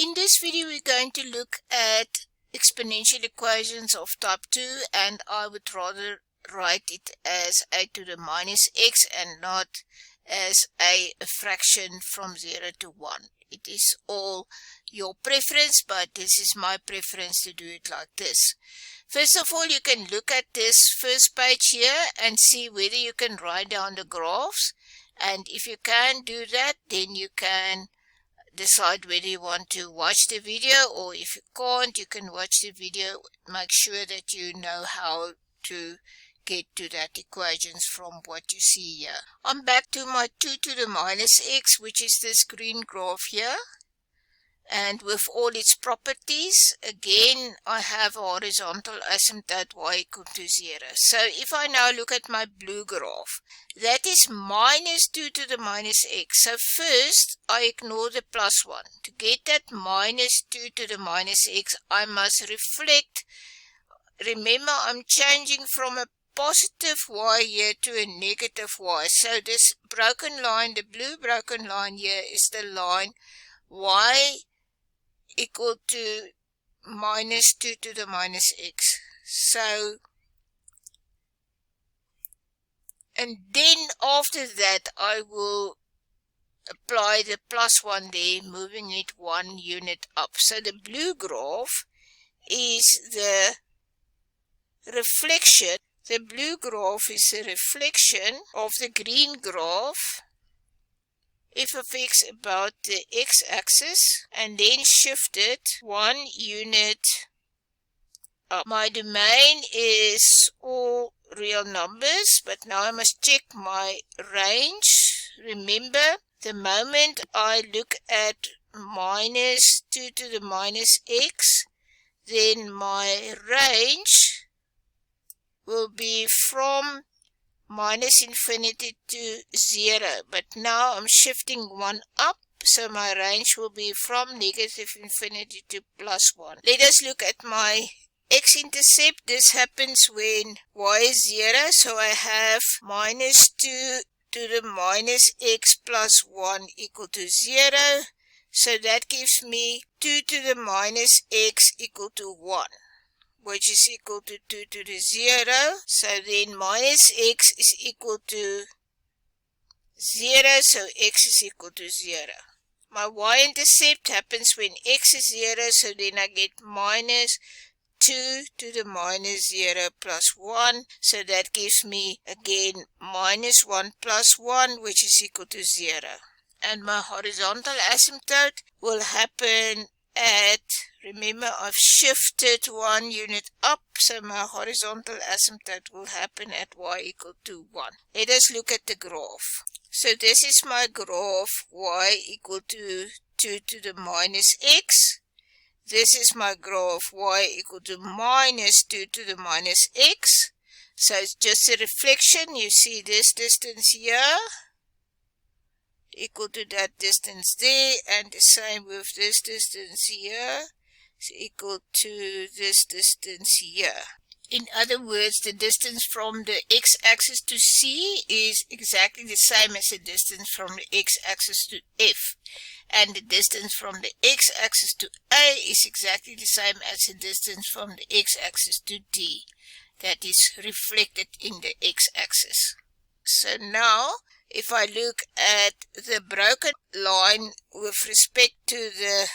In this video we're going to look at exponential equations of type 2, and I would rather write it as a to the minus x and not as a fraction from 0 to 1. It is all your preference, but this is my preference to do it like this. First of all, you can look at this first page here and see whether you can write down the graphs, and if you can do that, then you can decide whether you want to watch the video, or if you can't, you can watch the video. Make sure that you know how to get to that equations from what you see here. I'm back to my 2 to the minus x, which is this green graph here, and with all its properties. Again, I have a horizontal asymptote y equal to 0. So if I now look at my blue graph, that is minus 2 to the minus x. So first I ignore the plus 1. To get that minus 2 to the minus x, I must reflect. Remember, I'm changing from a positive y here to a negative y. So this broken line, the blue broken line here, is the line y equal to minus 2 to the minus x. So, and then after that I will apply the plus 1 there, moving it 1 unit up. So the blue graph is the reflection. The blue graph is a reflection of the green graph f of x about the x-axis, and then shift it 1 unit up. My domain is all real numbers, but now I must check my range. Remember, the moment I look at minus 2 to the minus x, then my range will be from minus infinity to 0, but now I'm shifting 1 up, so my range will be from negative infinity to plus 1. Let us look at my x-intercept. This happens when y is 0, so I have minus 2 to the minus x plus 1 equal to 0, so that gives me 2 to the minus x equal to 1. Which is equal to 2 to the 0. So then minus x is equal to 0, so x is equal to 0. My y-intercept happens when x is 0, so then I get minus 2 to the minus 0 plus 1. So that gives me again minus 1 plus 1, which is equal to 0. And my horizontal asymptote will happen at, remember, I've shifted 1 unit up, so my horizontal asymptote will happen at y equal to 1. Let us look at the graph. So this is my graph, y equal to 2 to the minus x. This is my graph, y equal to minus 2 to the minus x. So it's just a reflection. You see this distance here equal to that distance there, and the same with this distance here is equal to this distance here. In other words, the distance from the x-axis to C is exactly the same as the distance from the x-axis to F, and the distance from the x-axis to A is exactly the same as the distance from the x-axis to D. That is reflected in the x-axis. So now, if I look at the broken line with respect to the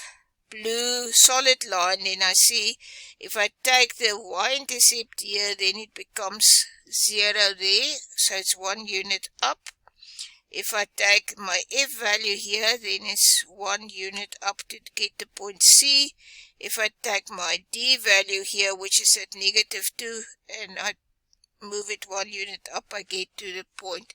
blue solid line, then I see if I take the y-intercept here, then it becomes 0 there, so it's 1 unit up. If I take my f value here, then it's 1 unit up to get the point C. If I take my d value here, which is at negative 2, and I move it 1 unit up, I get to the point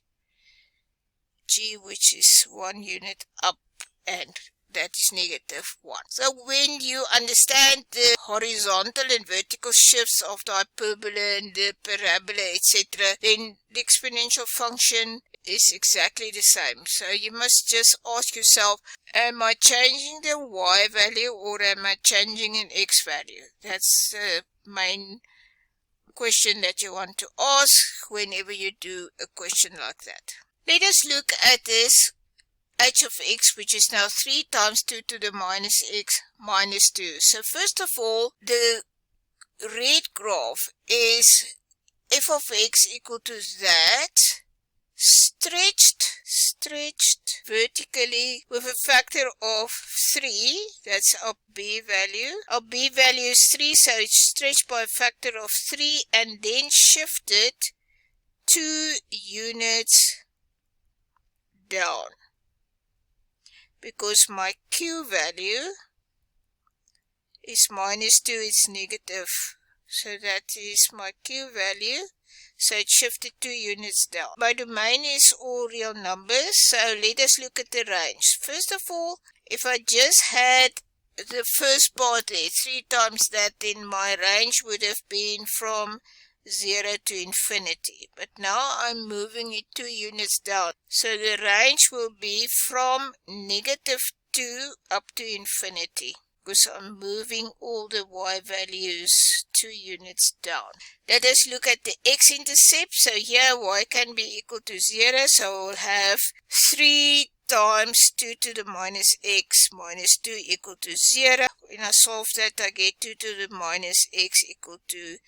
G, which is 1 unit up, and that is negative 1. So when you understand the horizontal and vertical shifts of the hyperbola and the parabola, etc., then the exponential function is exactly the same. So you must just ask yourself, am I changing the y value or am I changing an x value? That's the main question that you want to ask whenever you do a question like that. Let us look at this h of x, which is now 3 times 2 to the minus x minus 2. So first of all, the red graph is f of x equal to that, stretched vertically with a factor of 3. That's our b value. Our b value is 3, so it's stretched by a factor of 3 and then shifted 2 units down, because my q value is minus 2, it's negative. So that is my q value. So it shifted 2 units down. My domain is all real numbers, so let us look at the range. First of all, if I just had the first part there, 3 times that, then my range would have been from 0 to infinity. But now I'm moving it 2 units down. So the range will be from negative 2 up to infinity, because I'm moving all the y values 2 units down. Let us look at the x-intercept. So here y can be equal to 0, so I will have 3 times 2 to the minus x minus 2 equal to 0. When I solve that, I get 2 to the minus x equal to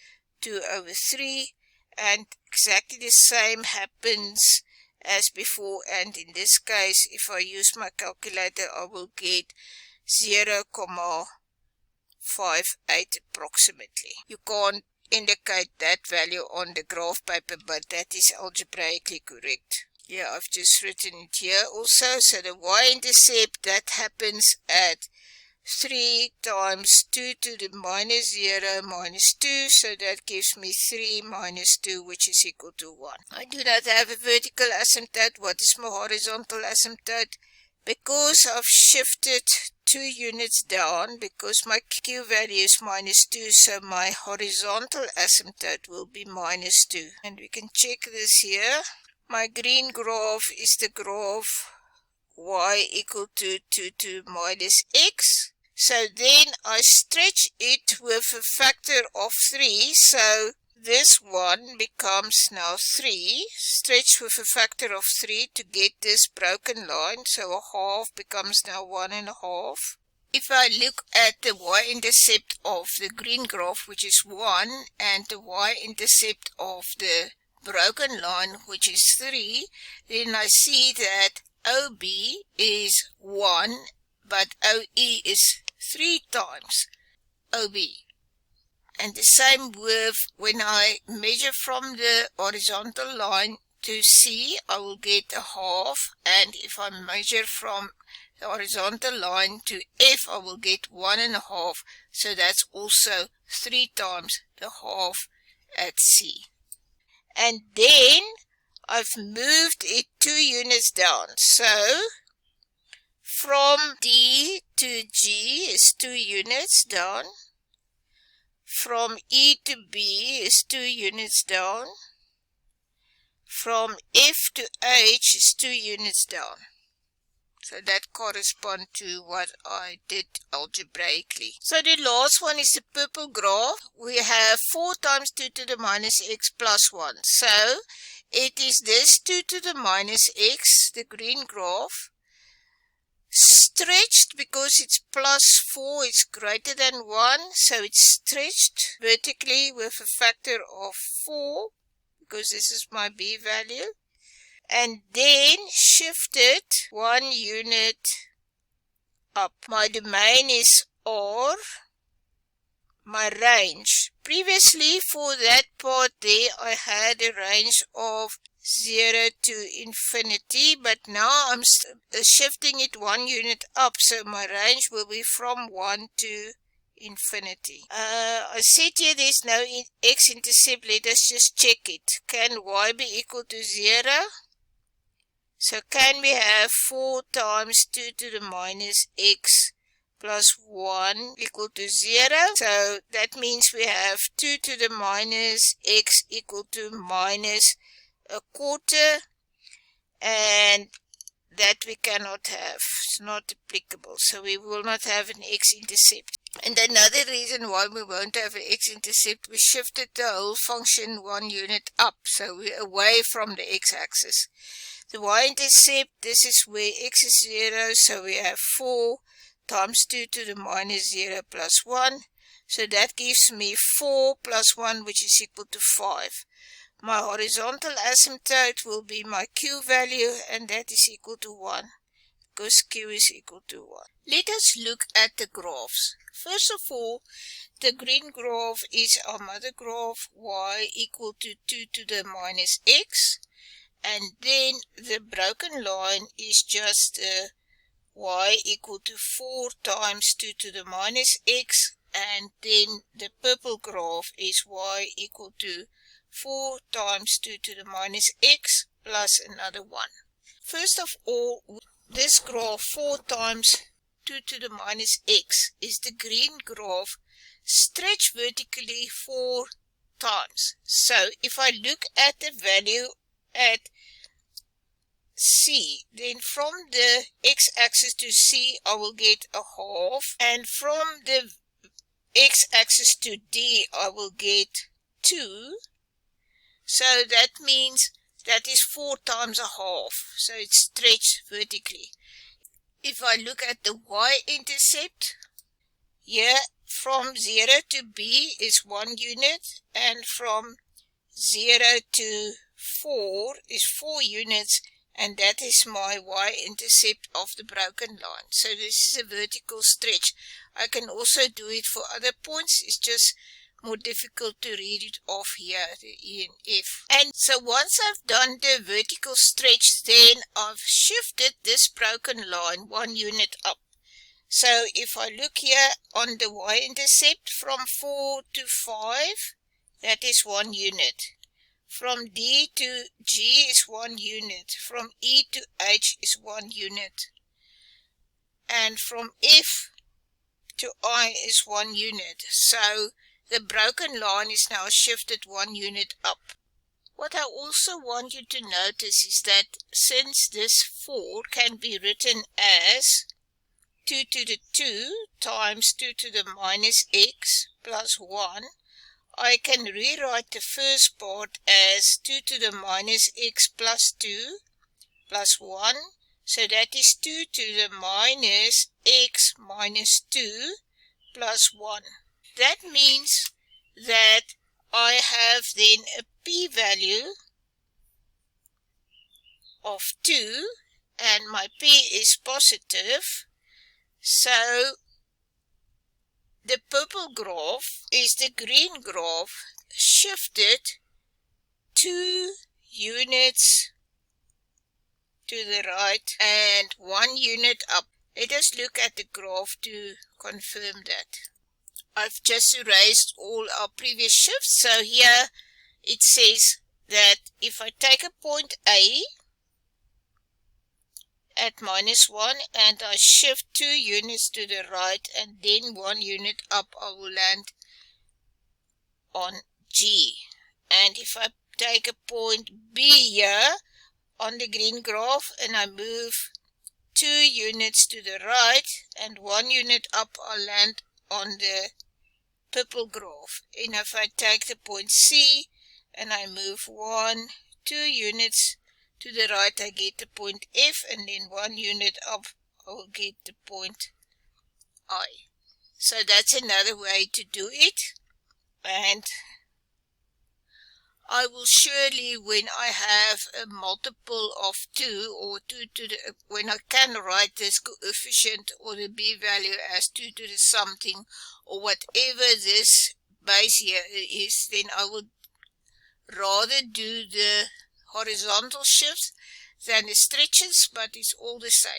2 over 3, and exactly the same happens as before, and in this case, if I use my calculator, I will get 0,58 approximately. You can't indicate that value on the graph paper, but that is algebraically correct. Yeah, I've just written it here also. So the y-intercept, that happens at 3 times 2 to the minus 0 minus 2, so that gives me 3 minus 2, which is equal to 1. I do not have a vertical asymptote. What is my horizontal asymptote? Because I've shifted 2 units down, because my q value is minus 2, so my horizontal asymptote will be minus 2. And we can check this here. My green graph is the graph y equal to 2 to minus x. So then I stretch it with a factor of 3, so this one becomes now 3, stretched with a factor of 3 to get this broken line, so a half becomes now 1.5. If I look at the y-intercept of the green graph, which is 1, and the y-intercept of the broken line, which is 3, then I see that OB is 1, but OE is 3 times OB. And the same with when I measure from the horizontal line to C, I will get a half, and if I measure from the horizontal line to F, I will get 1.5, so that's also 3 times the half at C. And then I've moved it 2 units down, so from D to G is 2 units down. From E to B is 2 units down. From F to H is 2 units down. So that corresponds to what I did algebraically. So the last one is the purple graph. We have 4 times 2 to the minus x plus 1. So it is this 2 to the minus x, the green graph, stretched because it's plus 4, it's greater than 1, so it's stretched vertically with a factor of 4, because this is my b value, and then shifted 1 unit up. My domain is R. My range, previously for that part there I had a range of 0 to infinity, but now I'm shifting it 1 unit up, so my range will be from 1 to infinity. I said here there's no x-intercept. Let us just check it. Can y be equal to 0? So can we have 4 times 2 to the minus x plus 1 equal to 0? So that means we have 2 to the minus x equal to minus a quarter, and that we cannot have. It's not applicable, so we will not have an x-intercept. And another reason why we won't have an x-intercept, we shifted the whole function 1 unit up, so we're away from the x-axis. The y-intercept, this is where x is 0, so we have 4 times 2 to the minus 0 plus 1. So that gives me 4 plus 1, which is equal to 5. My horizontal asymptote will be my q value, and that is equal to 1, because q is equal to 1. Let us look at the graphs. First of all, the green graph is our mother graph, y equal to 2 to the minus x. And then the broken line is just y equal to 4 times 2 to the minus x. And then the purple graph is y equal to 4 times 2 to the minus x plus another 1. First of all, this graph 4 times 2 to the minus x is the green graph stretched vertically 4 times. So if I look at the value at C, then from the x-axis to C I will get a half, and from the x-axis to D I will get 2. So that means that is 4 times a half, so it's stretched vertically. If I look at the y-intercept, here from 0 to B is 1 unit, and from 0 to 4 is 4 units, and that is my y-intercept of the broken line. So this is a vertical stretch. I can also do it for other points, it's just more difficult to read it off here, the E and F. And so once I've done the vertical stretch, then I've shifted this broken line 1 unit up. So if I look here on the y-intercept, from 4 to 5, that is 1 unit. From D to G is 1 unit. From E to H is 1 unit. And from F to I is 1 unit. So the broken line is now shifted 1 unit up. What I also want you to notice is that since this 4 can be written as 2 to the 2 times 2 to the minus x plus 1, I can rewrite the first part as 2 to the minus x plus 2 plus 1. So that is 2 to the minus x minus 2 plus 1. That means that I have then a p-value of 2, and my p is positive. So the purple graph is the green graph shifted 2 units to the right and 1 unit up. Let us look at the graph to confirm that. I've just erased all our previous shifts. So here it says that if I take a point A at minus 1 and I shift 2 units to the right and then 1 unit up, I will land on G. And if I take a point B here on the green graph and I move 2 units to the right and 1 unit up, I'll land on the purple graph. And if I take the point C and I move 2 units to the right, I get the point F, and then 1 unit up I will get the point I. So that's another way to do it, and I will surely, when I have a multiple of 2 or 2 to the, when I can write this coefficient or the b value as 2 to the something or whatever this base here is, then I would rather do the horizontal shifts than the stretches, but it's all the same.